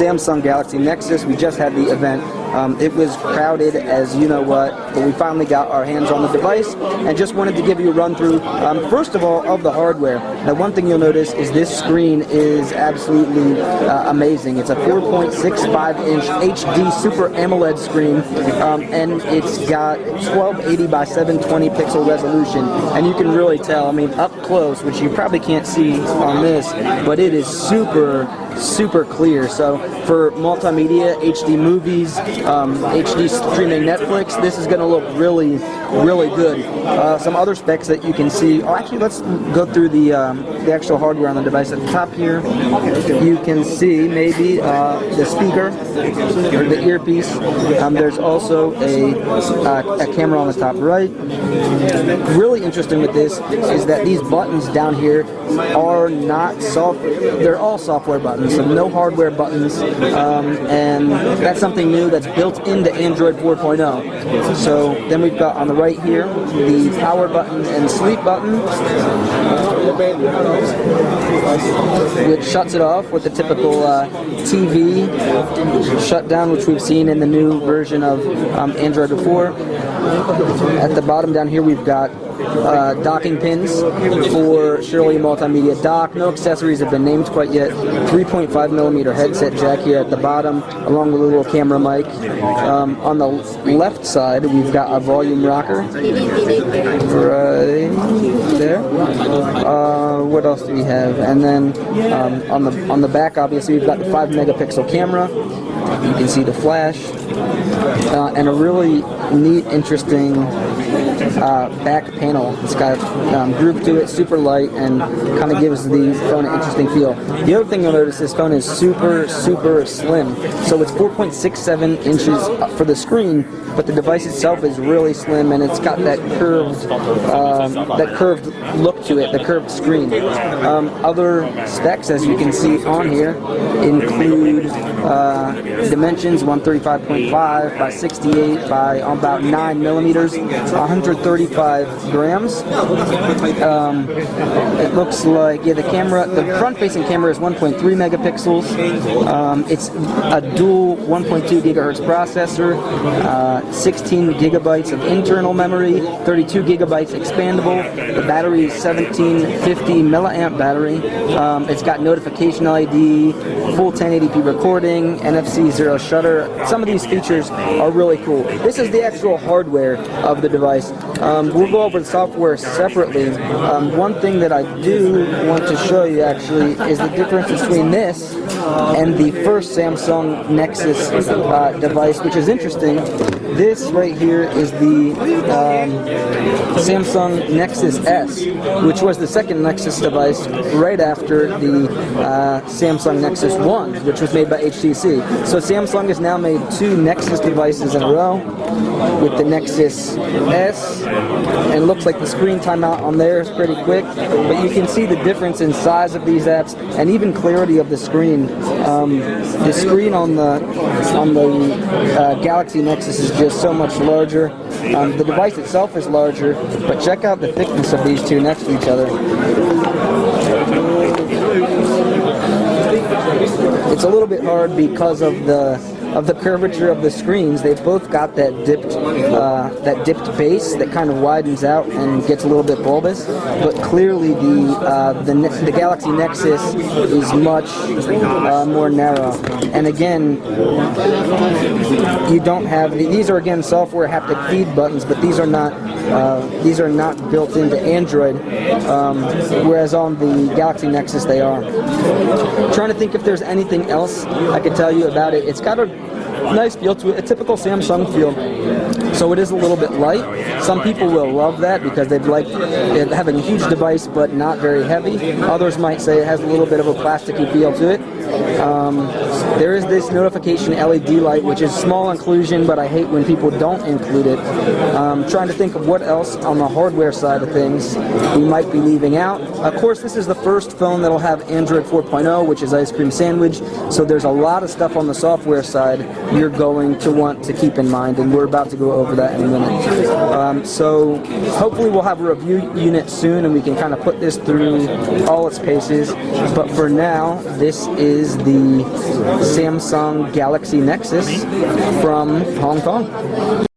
Samsung Galaxy Nexus. We just had the event. It was crowded as you know what, but we finally got our hands on the device and just wanted to give you a run through, first of all, of the hardware. Now, one thing you'll notice is this screen is absolutely amazing. It's a 4.65-inch HD Super AMOLED screen, and it's got 1280 by 720 pixel resolution, and you can really tell, I mean, up close, which you probably can't see on this, but it is super clear. So for multimedia, HD movies, HD streaming Netflix, this is going to look really good. Some other specs that you can see. Oh, actually, let's go through the actual hardware on the device. At the top here, you can see maybe the speaker or the earpiece. There's also a camera on the top right. Really interesting with this is that these buttons down here are not software. They're all software buttons, so no hardware buttons, and that's something new that's built into Android 4.0. So then we've got on the right here the power button and sleep button, which shuts it off with the typical TV shutdown, which we've seen in the new version of Android before. At the bottom down here we've got docking pins for surely multimedia dock. No accessories have been named quite yet. 3.5mm headset jack here at the bottom, along with a little camera mic. On the left side, we've got a volume rocker right there. What else do we have? And then on the back, obviously, we've got the 5-megapixel camera. You can see the flash, and a really neat, interesting back panel. It's got groove to it, super light, and kind of gives the phone an interesting feel. The other thing you'll notice, this phone is super slim. So it's 4.67 inches for the screen, but the device itself is really slim, and it's got that curved look to it, the curved screen. Other specs, as you can see on here, include dimensions 135.5 by 68 by about 9 millimeters, 135 grams. It looks like, yeah, the front-facing camera is 1.3 megapixels. It's a dual 1.2 gigahertz processor, 16 gigabytes of internal memory, 32 gigabytes expandable. The battery is 1750 milliamp battery. It's got notification LED, full 1080p recording, NFC zero shutter. Some of these features are really cool. This is the actual hardware of the device. We'll go over the software separately. One thing that I do want to show you actually is the difference between this and the first Samsung Nexus device, which is interesting. This right here is the Samsung Nexus S, which was the second Nexus device right after the Samsung Nexus 1, which was made by HTC. So Samsung has now made 2 Nexus devices in a row with the Nexus S, and it looks like the screen timeout on there is pretty quick, but you can see the difference in size of these apps and even clarity of the screen. The screen on the Galaxy Nexus is just so much larger. The device itself is larger, but check out the thickness of these two next to each other. It's a little bit hard because of the curvature of the screens. They've both got that dipped base that kind of widens out and gets a little bit bulbous. But clearly, the Galaxy Nexus is much more narrow. And again, you don't have these are again software haptic feed buttons, but these are not built into Android. Whereas on the Galaxy Nexus they are. I'm trying to think if there's anything else I could tell you about it. It's got a nice feel to it, a typical Samsung feel. So it is a little bit light. Some people will love that because they'd like it having a huge device but not very heavy. Others might say it has a little bit of a plasticky feel to it. There is this notification LED light, which is small inclusion, but I hate when people don't include it. Trying to think of what else on the hardware side of things we might be leaving out. Of course, this is the first phone that'll have Android 4.0, which is ice cream sandwich, so there's a lot of stuff on the software side you're going to want to keep in mind, and we're about to go over that in a minute. So hopefully we'll have a review unit soon and we can kind of put this through all its paces, but for now, this is the Samsung Galaxy Nexus from Hong Kong.